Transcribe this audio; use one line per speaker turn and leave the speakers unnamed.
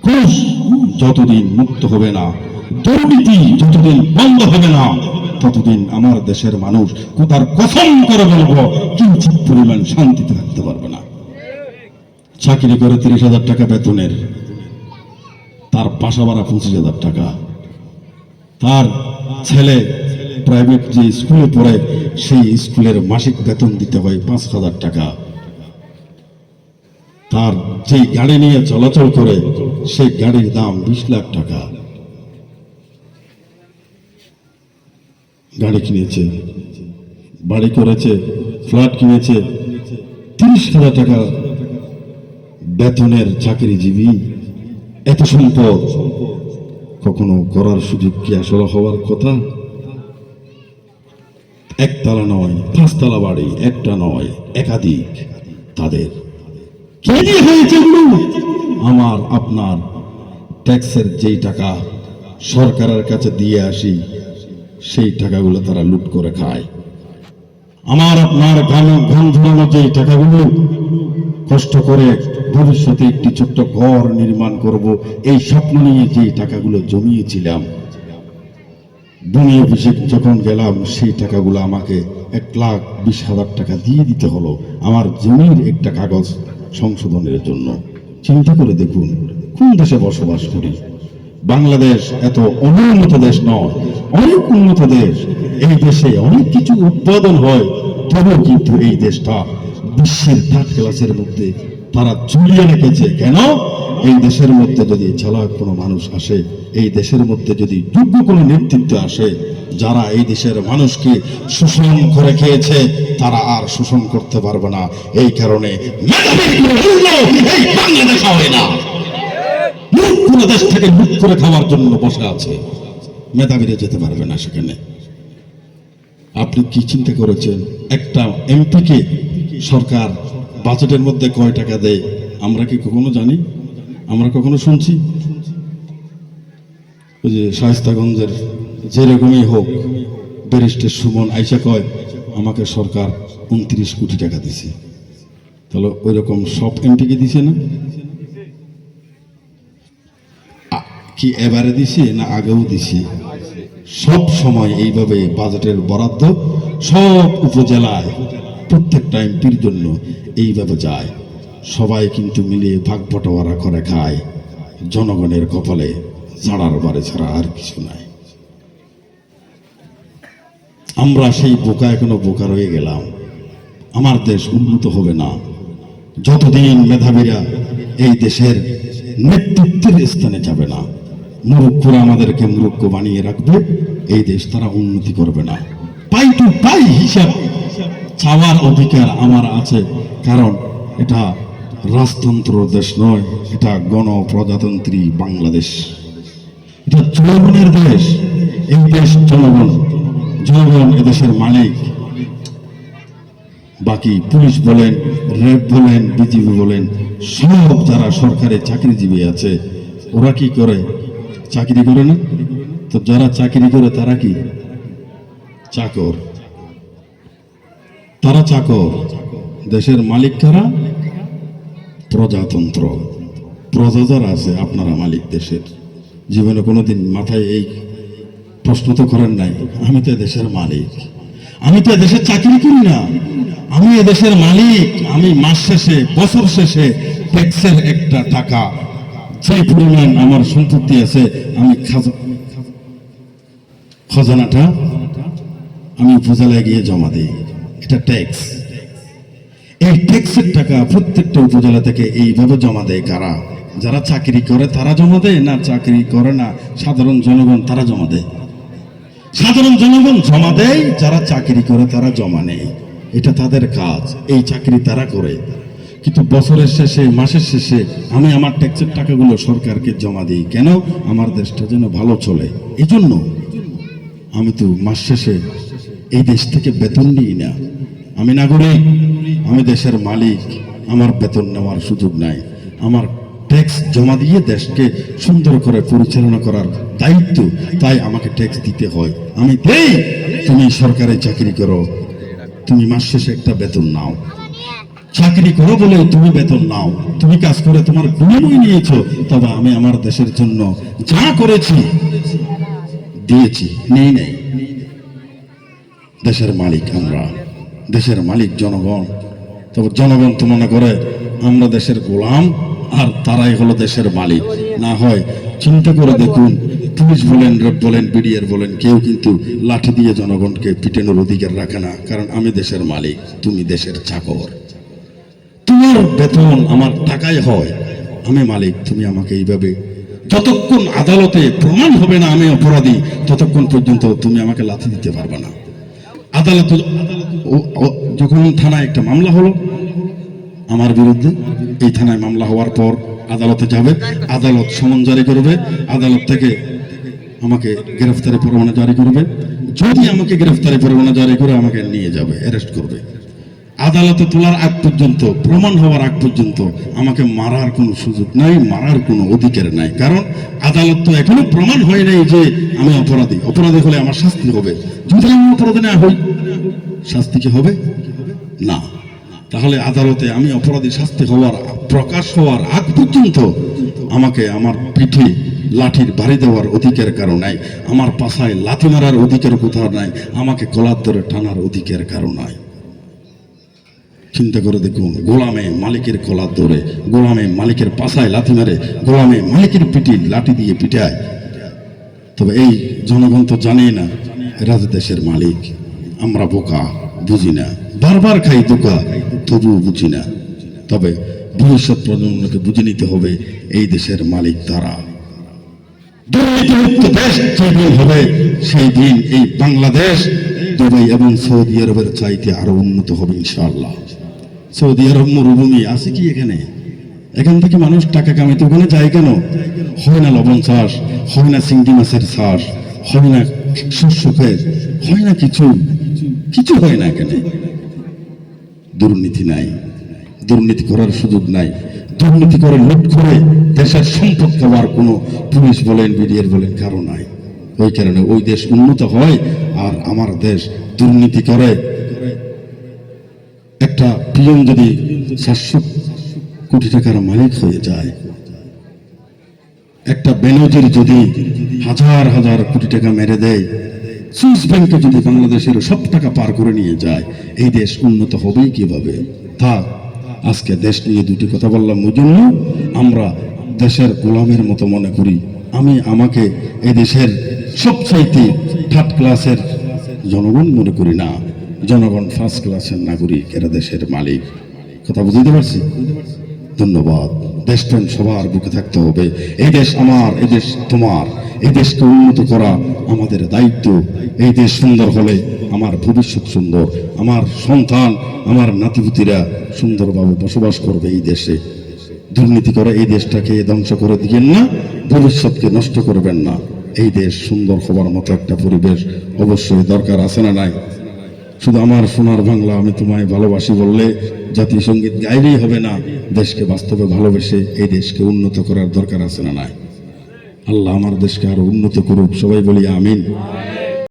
ঘুষ যতদিন মুক্ত হবে না, দুর্নীতি যতদিন বন্ধ হবে না, ততদিন আমার দেশের মানুষ কোথার কসম করে বলবো কিঞ্চিত পরিমাণ শান্তিতে থাকতে পারবে না। চাকরি করে 30,000 টাকা বেতনের, তার বাসা ভাড়া 25,000 টাকা, তার ছেলে প্রাইভেট যে স্কুলে পড়ে সেই স্কুলের মাসিক বেতন দিতে হয় 5,000 টাকা, তার যে গাড়ি নিয়ে চলাচল করে সেই গাড়ির দাম 20 লাখ টাকা। গাড়ি কিনেছে, বাড়ি করেছে, ফ্ল্যাট কিনেছে, 30,000 টাকা বেতনের চাকরিজীবী এত সম্পদ কখনো করার সুযোগ কি আসলে হওয়ার কথা? একতলা নয়, 5তলা বাড়ি, একটা নয় একাধিক, তাদের কে দিয়ে হয়েছে? আমার আপনার ট্যাক্সের যেই টাকা সরকারের কাছে দিয়ে আসি সেই টাকাগুলো তারা লুট করে খায়। আমার আপনার ঘাম ঝরানো যেই টাকাগুলো কষ্ট করে ভবিষ্যতে একটি ছোট্ট ঘর নির্মাণ করব এই স্বপ্ন নিয়ে যেই টাকাগুলো জমিয়েছিলাম, ভূমি অফিসে যখন গেলাম সেই টাকাগুলো আমাকে 1,20,000 টাকা দিয়ে দিতে হলো আমার জমির একটা কাগজ সংশোধনের জন্য। চিন্তা করে দেখুন কোন দেশে বসবাস করি। বাংলাদেশ এত অনুন্নত দেশ নয়, অনেক উন্নত দেশ। এই দেশে অনেক কিছু উৎপাদন হয়, তবুও কিন্তু এই দেশটা বিশ্বের থার্ড ক্লাসের মধ্যে তারা ঝুলিয়ে রেখেছে। কেন? এই দেশের মধ্যে যদি চালাক কোনো মানুষ আসে, এই দেশের মধ্যে যদি যোগ্য কোনো নেতৃত্ব আসে, যারা এই দেশের মানুষকে শোষণ করে খেয়েছে, তারা আর শোষণ করতে পারবে না। এই কারণে এই বাংলাদেশ হয় না, কোন দেশ থেকে লুট করে খাওয়ার জন্য বসে আছে, মেধাবীরা যেতে পারবে না সেখানে। আপনি কি চিন্তা করেছেন একটা এমপিকে সরকার বাজেটের মধ্যে কয় টাকা দেয়? আমরা কি কখনো জানি? আমরা কখনো শুনছি? ওই যে শায়েস্তাগঞ্জের যেরকমই হোক ব্যারিস্টার সুমন আইসা কয় আমাকে সরকার 29 কোটি টাকা দিছে। তাহলে ওই রকম সব এমপিকে দিছে না? কি এবারে দিছি না আগেও দিছি? সব সময় এইভাবে বাজেটের বরাদ্দ সব উপজেলায় প্রত্যেকটা এমপির জন্য এইভাবে যায়। সবাই কিন্তু মিলিয়ে ভাগ বটোয়ারা করে খায়। জনগণের কপালে ছাড়ার বারে ছাড়া আর কিছু নাই। আমরা সেই বোকা এখনো বোকা রয়ে গেলাম। আমার দেশ উন্নত হবে না যতদিন মেধাবীরা এই দেশের নেতৃত্বের স্থানে যাবে না। মূর্খরা আমাদেরকে মূর্খ বানিয়ে রাখবে, এই দেশ তারা উন্নতি করবে না। পাই টু পাই হিসাব চাওয়ার অধিকার আমার আছে, কারণ এটা রাজতন্ত্র দেশ নয়, এটা গণপ্রজাতন্ত্রী বাংলাদেশ, এটা জনগণের দেশ। এই দেশ জনগণ, জনগণ এদেশের মালিক। বাকি পুলিশ বলেন, র্যাব বলেন, বিজিবি বলেন, সব যারা সরকারি চাকরিজীবী আছে ওরা কি করে? চাকরি করে না তো? যারা চাকরি করে তারা কি চাকর? তারা চাকর। দেশের মালিক কারা? প্রজাতন্ত্র। প্রজা যারা আছে আপনারা মালিক দেশের। জীবনে কোনোদিন মাথায় এই প্রশ্ন তো করেন নাই আমি তো দেশের মালিক, আমি তো দেশের চাকরি করি না, আমি এদেশের মালিক। আমি মাস শেষে বছর শেষে ট্যাক্সের একটা টাকা যে পরিমাণ আমার সম্পত্তি আছে আমি খজানাটা আমি উপজেলায় গিয়ে জমা দিই। এটা ট্যাক্স। এই ট্যাক্সের টাকা প্রত্যেকটা উপজেলা থেকে এইভাবে জমা দেয় কারা? যারা চাকরি করে তারা জমা দেয় না? চাকরি করে না সাধারণ জনগণ তারা জমা দেয়? সাধারণ জনগণ জমা দেয়, যারা চাকরি করে তারা জমা নেয়। এটা তাদের কাজ, এই চাকরি তারা করে। কিন্তু বছরের শেষে মাসের শেষে আমি আমার ট্যাক্সের টাকাগুলো সরকারকে জমা দিই। কেন? আমার দেশটা যেন ভালো চলে। এই জন্য আমি তো মাস শেষে এই দেশ থেকে বেতন নিই না। আমি নাগরিক, আমি দেশের মালিক, আমার বেতন নেওয়ার সুযোগ নাই। আমার ট্যাক্স জমা দিয়ে দেশকে সুন্দর করে পরিচালনা করার দায়িত্ব, তাই আমাকে ট্যাক্স দিতে হয়। আমি দেই, তুমি সরকারি চাকরি করো, তুমি মাস শেষে একটা বেতন নাও। চাকরি করো বলে তুমি বেতন নাও, তুমি কাজ করে তোমার বিনিময় নিয়েছো। তবে আমি আমার দেশের জন্য যা করেছি দিয়েছি, নেই নেই। দেশের মালিক আমরা, দেশের মালিক জনগণ। তবে জনগণ তো মনে করে আমরা দেশের গোলাম আর তারাই হলো দেশের মালিক। না হয় চিন্তা করে দেখুন, পুলিশ বলেন, র্যাব বলেন, বিডিআর বলেন, কেউ কিন্তু লাঠি দিয়ে জনগণকে পিটানোর অধিকার রাখে না। কারণ আমি দেশের মালিক, তুমি দেশের চাকর। তোমার বেতন আমার টাকায় হয়, আমি মালিক, তুমি আমাকে এইভাবে, যতক্ষণ আদালতে প্রমাণ হবে না আমি অপরাধী, ততক্ষণ পর্যন্ত তুমি আমাকে লাথি দিতে পারবে না। আদালত যখন থানায় একটা মামলা হলো আমার বিরুদ্ধে, এই থানায় মামলা হওয়ার পর আদালতে যাবে, আদালত সমন জারি করবে, আদালত থেকে আমাকে গ্রেফতারি পরোয়ানা জারি করবে। যদি আমাকে গ্রেফতারি পরোয়ানা জারি করে আমাকে নিয়ে যাবে, অ্যারেস্ট করবে। আদালতে তোলার আগ পর্যন্ত, প্রমাণ হওয়ার আগ পর্যন্ত আমাকে মারার কোনো সুযোগ নাই, মারার কোনো অধিকার নাই। কারণ আদালত তো এখনো প্রমাণ হয় নাই যে আমি অপরাধী। অপরাধী হলে আমার শাস্তি হবে, যদি আমি অপরাধী না হই শাস্তি কি হবে না। তাহলে আদালতে আমি অপরাধী শাস্তি হওয়ার, প্রকাশ হওয়ার আগ পর্যন্ত আমাকে আমার পিঠে লাঠির বাড়ি দেওয়ার অধিকার কারো নাই, আমার পাছায় লাথি মারার অধিকার কোথাও নাই, আমাকে গলার ধরে টানার অধিকার কারো নাই। চিন্তা করে দেখুন, গোলামে মালিকের গলার ধরে, গোলামে মালিকের পাছায় লাথি মারে, গোলামে মালিকের পিঠে লাঠি দিয়ে পিটায়। তবে এই জনগণ তো জানেই না এরা দেশের মালিক। আমরা বোকা, বুঝি না, বারবার খাই ধোঁকা, তবুও বুঝি না। তবে ভবিষ্যৎ প্রজন্মকে বুঝে নিতে হবে এই দেশের মালিক তারা। দুর্নীতিমুক্ত দেশ যেদিন হবে সেই দিন এই বাংলাদেশ দুবাই এবং সৌদি আরবের চাইতে আরো উন্নত হবে ইনশাআল্লাহ। সৌদি আরব মরুভূমি আছে কি এখানে? এখান থেকে মানুষ টাকা কামাইতে ওখানে যায় কেন? হয় না লবণ চাষ, হয় না চিংড়ি মাছের চাষ, হয় না শস্য ক্ষেত, হয় না কিছু, কিছু হয় না এখানে। দুর্নীতি নাই, দুর্নীতি করার সুযোগ নাই। দুর্নীতি করে লুট করে দেশের সম্পদ খাওয়ার কোনো পুলিশ বলেন, বিডিআর বলেন কারো নাই। ওই কারণে ওই দেশ উন্নত হয়, আর আমার দেশ দুর্নীতি করে। একটা পিয়ন যদি 700 কোটি টাকার মালিক হয়ে যায়, একটা বেনজির যদি হাজার হাজার কোটি টাকা মেরে দেয়, সুইস ব্যাংকে যদি বাংলাদেশের সব টাকা পার করে নিয়ে যায়, এই দেশ উন্নত হবেই কিভাবে? তা আজকে দেশ নিয়ে দুটি কথা বললাম ওই জন্য আমরা দেশের গোলামের মতো মনে করি। আমি আমাকে এই দেশের সবচাইতে থার্ড ক্লাসের জনগণ মনে করি না। জনগণ ফার্স্ট ক্লাসের নাগরিক, এরা দেশের মালিক। কথা বুঝতে পারছি? ধন্যবাদ। দেশপ্রেম সবার বুকে থাকতে হবে। এই দেশ আমার, এই দেশ তোমার। এই দেশকে উন্নত করা আমাদের দায়িত্ব। এই দেশ সুন্দর হলে আমার ভবিষ্যৎ সুন্দর, আমার সন্তান, আমার নাতিপুতিরা সুন্দরভাবে বসবাস করবে এই দেশে। দুর্নীতি করে এই দেশটাকে ধ্বংস করে দিবেন না, ভবিষ্যৎকে নষ্ট করবেন না। এই দেশ সুন্দর হবার মতো একটা পরিবেশ অবশ্যই দরকার আছে না নাই? শুধু আমার সোনার বাংলা আমি তোমায় ভালোবাসি বললে জাতীয় সঙ্গীত গাইলেই হবে না। দেশকে বাস্তবে ভালোবেসে এই দেশকে উন্নত করার দরকার আছে না নাই? আল্লাহ আমার দেশকে আরো উন্নত করুক, সবাই বলি আমিন।